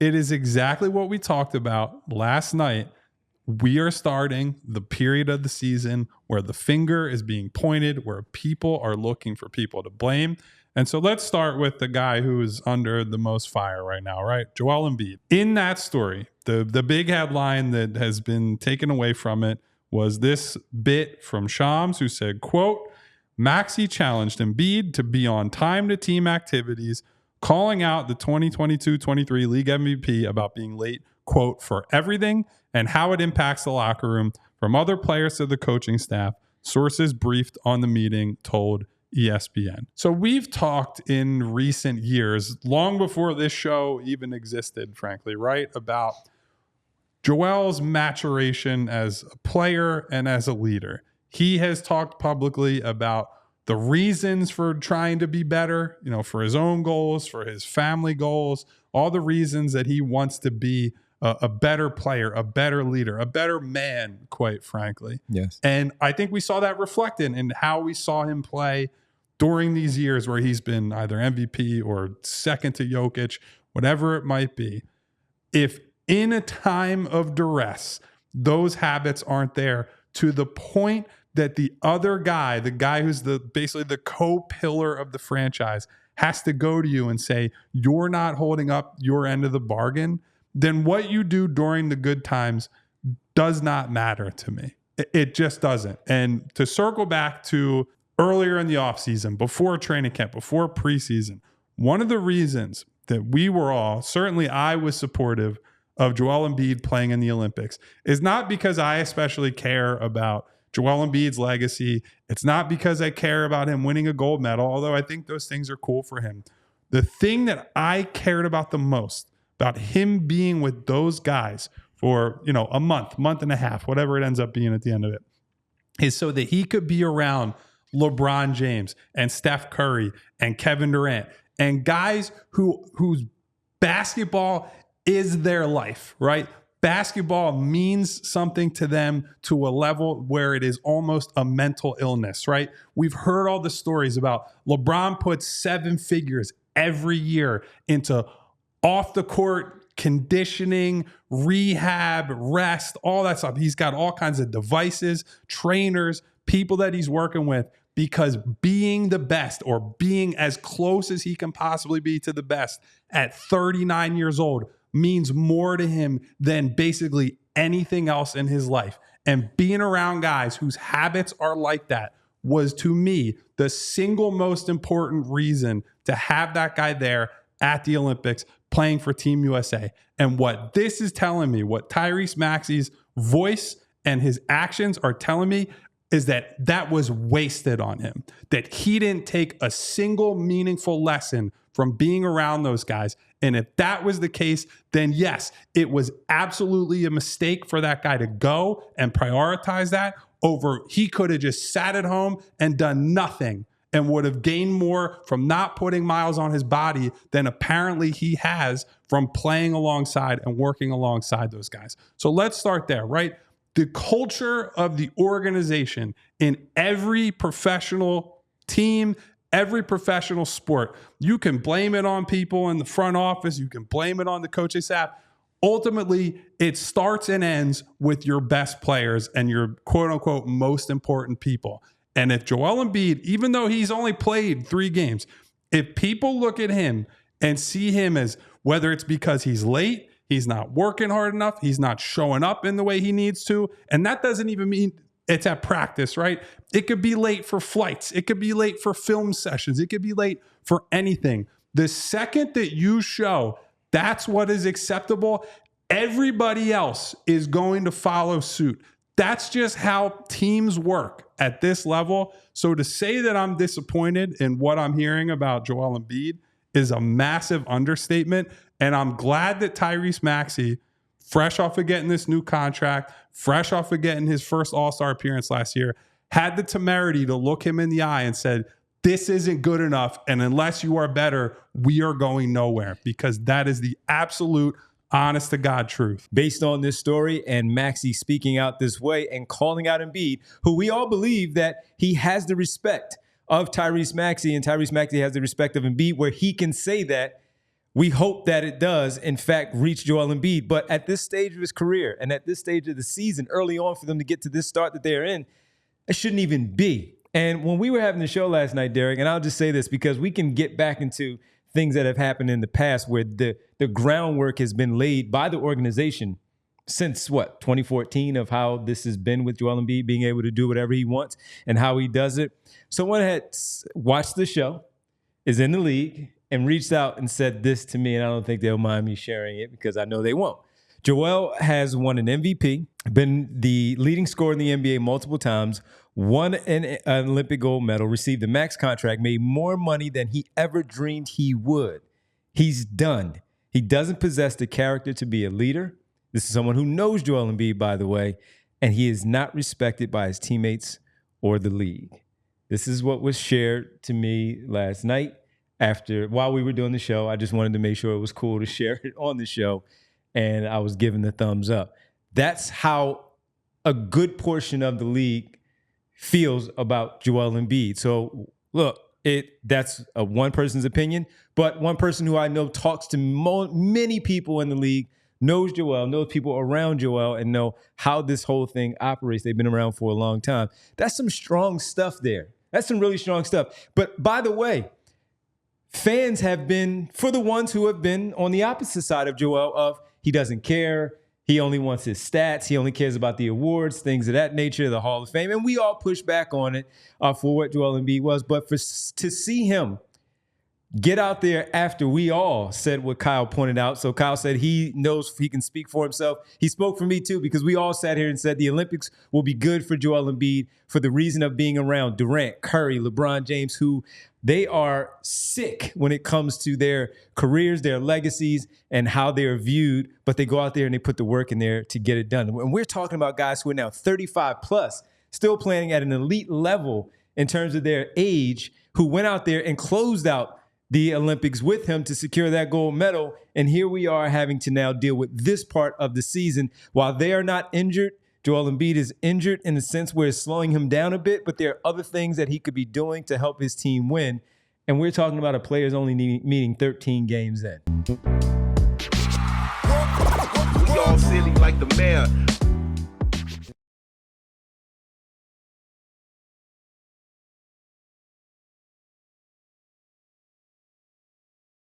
it is exactly what we talked about last night. We are starting the period of the season where the finger is being pointed, where people are looking for people to blame. And so let's start with the guy who is under the most fire right now, right? Joel Embiid. In that story, the big headline that has been taken away from it was this bit from Shams, who said, quote, Maxey challenged Embiid to be on time to team activities, calling out the 2022-23 league MVP about being late, quote, for everything and how it impacts the locker room from other players to the coaching staff. Sources briefed on the meeting told ESPN. So we've talked in recent years, long before this show even existed, frankly, right, about Joel's maturation as a player and as a leader. He has talked publicly about the reasons for trying to be better, you know, for his own goals, for his family goals, all the reasons that he wants to be a better player, a better leader, a better man, quite frankly. Yes. And I think we saw that reflected in how we saw him play during these years where he's been either MVP or second to Jokic, whatever it might be. If in a time of duress, those habits aren't there to the point that the other guy, the guy who's basically the co-pillar of the franchise, has to go to you and say, you're not holding up your end of the bargain, then what you do during the good times does not matter to me. It just doesn't. And to circle back to earlier in the offseason, before training camp, before preseason, one of the reasons that we were all, certainly I was supportive of Joel Embiid playing in the Olympics is not because I especially care about Joel Embiid's legacy. It's not because I care about him winning a gold medal, although I think those things are cool for him. The thing that I cared about the most about him being with those guys for, you know, a month and a half, whatever it ends up being at the end of it, is so that he could be around LeBron James and Steph Curry and Kevin Durant and guys whose basketball is their life, right? Basketball means something to them to a level where it is almost a mental illness, right? We've heard all the stories about LeBron puts 7 figures every year into off the court conditioning, rehab, rest, all that stuff. He's got all kinds of devices, trainers, people that he's working with, because being the best or being as close as he can possibly be to the best at 39 years old means more to him than basically anything else in his life. And being around guys whose habits are like that was, to me, the single most important reason to have that guy there at the Olympics playing for Team USA. And what this is telling me, what Tyrese Maxey's voice and his actions are telling me, is that that was wasted on him, that he didn't take a single meaningful lesson from being around those guys. And if that was the case, then yes, it was absolutely a mistake for that guy to go and prioritize that over, he could have just sat at home and done nothing and would have gained more from not putting miles on his body than apparently he has from playing alongside and working alongside those guys. So let's start there, right? The culture of the organization in every professional team, every professional sport, you can blame it on people in the front office, you can blame it on the coaching staff. Ultimately, it starts and ends with your best players and your quote unquote most important people. And if Joel Embiid, even though he's only played 3 games, if people look at him and see him as, whether it's because he's late, he's not working hard enough, he's not showing up in the way he needs to, and that doesn't even mean it's at practice, right? It could be late for flights. It could be late for film sessions. It could be late for anything. The second that you show that's what is acceptable, everybody else is going to follow suit. That's just how teams work at this level. So to say that I'm disappointed in what I'm hearing about Joel Embiid is a massive understatement. And I'm glad that Tyrese Maxey, fresh off of getting this new contract, fresh off of getting his first All-Star appearance last year, had the temerity to look him in the eye and said, this isn't good enough. And unless you are better, we are going nowhere, because that is the absolute honest to God truth. Based on this story and Maxey speaking out this way and calling out Embiid, who we all believe that he has the respect of Tyrese Maxey and Tyrese Maxey has the respect of Embiid, where he can say that we hope that it does, in fact, reach Joel Embiid. But at this stage of his career and at this stage of the season, early on for them to get to this start that they're in, it shouldn't even be. And when we were having the show last night, Derek, and I'll just say this because we can get back into things that have happened in the past where the groundwork has been laid by the organization since, 2014 of how this has been with Joel Embiid being able to do whatever he wants and how he does it. Someone had watched the show, is in the league, and reached out and said this to me, and I don't think they'll mind me sharing it because I know they won't. Joel has won an MVP, been the leading scorer in the NBA multiple times, won an Olympic gold medal, received a max contract, made more money than he ever dreamed he would. He's done. He doesn't possess the character to be a leader. This is someone who knows Joel Embiid, by the way, and he is not respected by his teammates or the league. This is what was shared to me last night while we were doing the show. I just wanted to make sure it was cool to share it on the show, and I was giving the thumbs up. That's how a good portion of the league feels about Joel Embiid. So look, that's one person's opinion, but one person who I know talks to many people in the league, knows Joel, knows people around Joel, and know how this whole thing operates. They've been around for a long time. That's some strong stuff there. That's some really strong stuff. But by the way, fans have been, for the ones who have been on the opposite side of Joel, of he doesn't care, he only wants his stats, he only cares about the awards, things of that nature, the Hall of Fame, and we all push back on it for what Joel Embiid was. But to see him get out there after we all said what Kyle pointed out. So Kyle said he knows he can speak for himself. He spoke for me too, because we all sat here and said the Olympics will be good for Joel Embiid for the reason of being around Durant, Curry, LeBron James, who they are sick when it comes to their careers, their legacies, and how they're viewed. But they go out there and they put the work in there to get it done. And we're talking about guys who are now 35 plus, still playing at an elite level in terms of their age, who went out there and closed out the Olympics with him to secure that gold medal. And here we are having to now deal with this part of the season. While they are not injured, Joel Embiid is injured in the sense where it's slowing him down a bit, but there are other things that he could be doing to help his team win. And we're talking about a player's only meeting 13 games in. We all silly like the mayor.